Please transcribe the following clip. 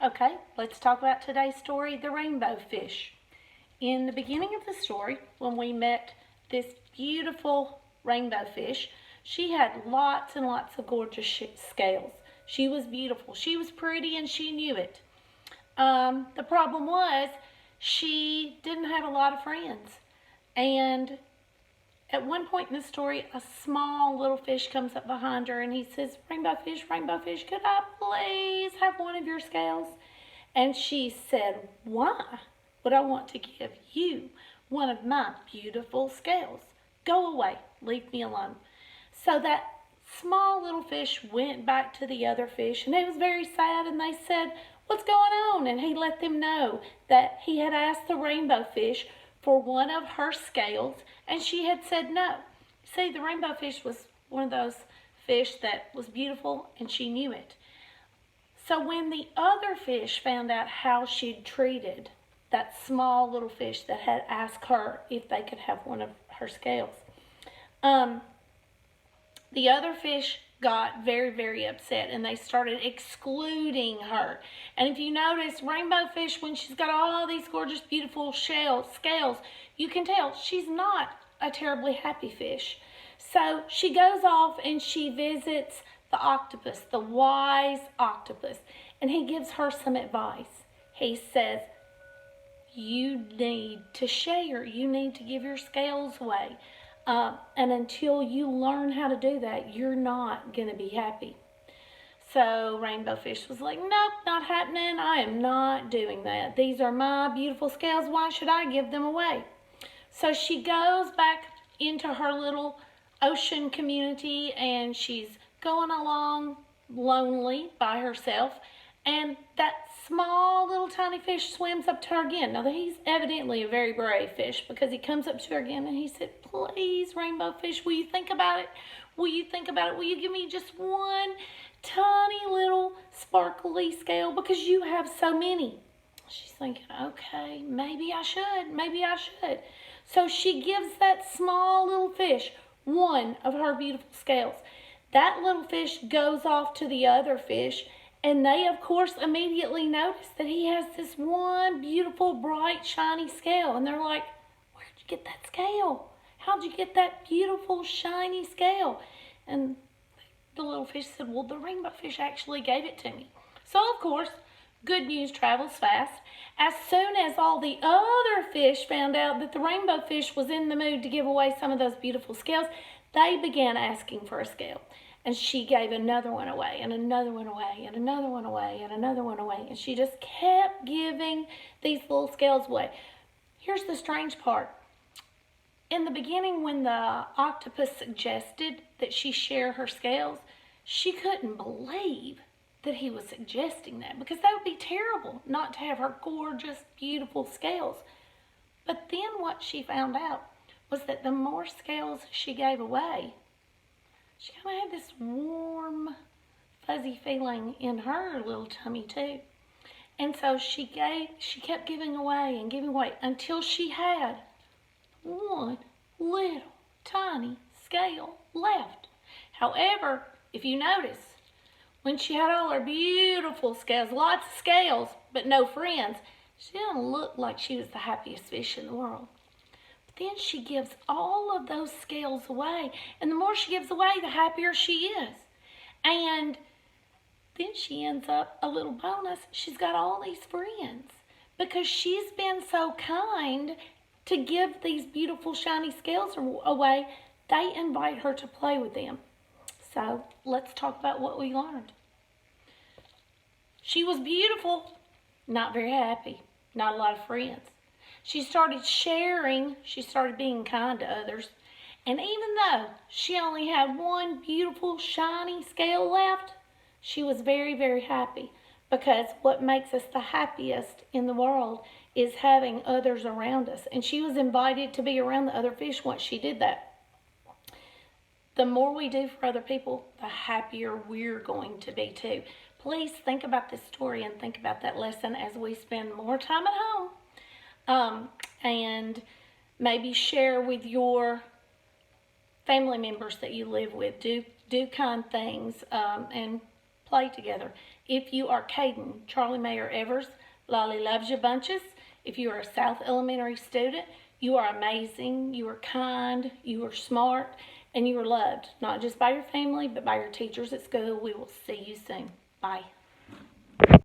Okay, let's talk about today's story, the rainbow fish. In the beginning of the story, when we met this beautiful rainbow fish, she had lots and lots of gorgeous scales. She was beautiful, she was pretty, and she knew it. The problem was she didn't have a lot of friends. And at one point in the story, a small little fish comes up behind her and he says, Rainbow fish, could I please have one of your scales? And she said, why would I want to give you one of my beautiful scales? Go away, leave me alone. So that small little fish went back to the other fish and it was very sad, and they said, what's going on? And he let them know that he had asked the rainbow fish for one of her scales, and she had said no. See, the rainbow fish was one of those fish that was beautiful, and she knew it. So when the other fish found out how she'd treated that small little fish that had asked her if they could have one of her scales, the other fish got very, very upset, and they started excluding her. And if you notice, rainbow fish, when she's got all these gorgeous, beautiful scales, you can tell she's not a terribly happy fish. So she goes off and she visits the octopus, the wise octopus, and he gives her some advice. He says, you need to share. You need to give your scales away. And until you learn how to do that, you're not going to be happy. So Rainbow Fish was like, nope, not happening. I am not doing that. These are my beautiful scales. Why should I give them away? So she goes back into her little ocean community, and she's going along lonely by herself. And that small little tiny fish swims up to her again. Now, he's evidently a very brave fish, because he comes up to her again and he said, please, rainbow fish, will you think about it? Will you think about it? Will you give me just one tiny little sparkly scale, because you have so many? She's thinking, okay, maybe I should. So she gives that small little fish one of her beautiful scales. That little fish goes off to the other fish, and they, of course, immediately notice that he has this one beautiful, bright, shiny scale. And they're like, where'd you get that scale? How'd you get that beautiful, shiny scale? And the little fish said, well, the rainbow fish actually gave it to me. So, of course, good news travels fast. As soon as all the other fish found out that the rainbow fish was in the mood to give away some of those beautiful scales, they began asking for a scale. And she gave another one away, and another one away, and another one away, and another one away. And she just kept giving these little scales away. Here's the strange part. In the beginning, when the octopus suggested that she share her scales, she couldn't believe that he was suggesting that, because that would be terrible not to have her gorgeous, beautiful scales. But then what she found out was that the more scales she gave away, she kind of had this warm, fuzzy feeling in her little tummy too. And so she kept giving away and giving away until she had one little tiny scale left. However, if you notice, when she had all her beautiful scales, lots of scales, but no friends, she didn't look like she was the happiest fish in the world. Then she gives all of those scales away. And the more she gives away, the happier she is. And then she ends up, a little bonus, she's got all these friends. Because she's been so kind to give these beautiful shiny scales away, they invite her to play with them. So let's talk about what we learned. She was beautiful, not very happy, not a lot of friends. She started sharing, she started being kind to others. And even though she only had one beautiful, shiny scale left, she was very, very happy. Because what makes us the happiest in the world is having others around us. And she was invited to be around the other fish once she did that. The more we do for other people, the happier we're going to be too. Please think about this story and think about that lesson as we spend more time at home. And maybe share with your family members that you live with. Do kind things and play together. If you are Caden, Charlie Mayer Evers, Lolly loves you bunches. If you are a South Elementary student, you are amazing, you are kind, you are smart, and you are loved, not just by your family, but by your teachers at school. We will see you soon. Bye.